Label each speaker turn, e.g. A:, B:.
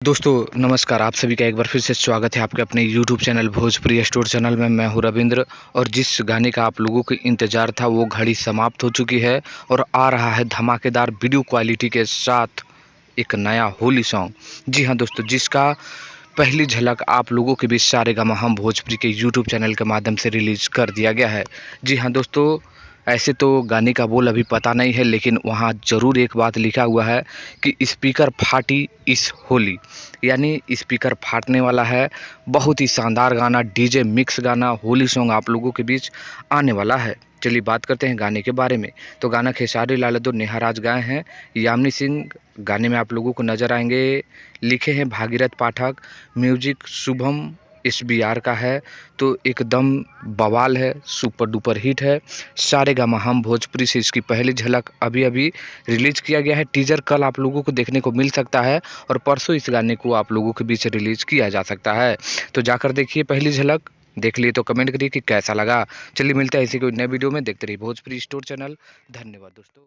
A: दोस्तों नमस्कार, आप सभी का एक बार फिर से स्वागत है आपके अपने YouTube channel Bhojpuri store channel में। मैं हूं रविंद्र और जिस गाने का आप लोगों को इंतज़ार था वो घड़ी समाप्त हो चुकी है और आ रहा है धमाकेदार वीडियो क्वालिटी के साथ एक नया होली सॉन्ग। जी हां दोस्तों, जिसका पहली झलक आप लोगों के बीच सारेगामा हम भोजपुरी के यूट्यूब चैनल के माध्यम से रिलीज़ कर दिया गया है। जी हाँ दोस्तों, ऐसे तो गाने का बोल अभी पता नहीं है, लेकिन वहाँ ज़रूर एक बात लिखा हुआ है कि स्पीकर फाटी इस होली, यानी स्पीकर फाटने वाला है। बहुत ही शानदार गाना, डीजे मिक्स गाना, होली सॉन्ग आप लोगों के बीच आने वाला है। चलिए बात करते हैं गाने के बारे में। तो गाना खेसारी लाल यादव नेहा राज गाए हैं, यामिनी सिंह गाने में आप लोगों को नज़र आएंगे। लिखे हैं भागीरथ पाठक, म्यूजिक शुभम SBR का है। तो एकदम बवाल है, सुपर डुपर हिट है। सारेगामा हम भोजपुरी से इसकी पहली झलक अभी अभी रिलीज किया गया है। टीजर कल आप लोगों को देखने को मिल सकता है और परसों इस गाने को आप लोगों के बीच रिलीज किया जा सकता है। तो जाकर देखिए पहली झलक, देख लिए तो कमेंट करिए कि कैसा लगा। चलिए मिलते हैं इसी कोई नए वीडियो में। देखते रहिए भोजपुरी स्टोर चैनल। धन्यवाद दोस्तों।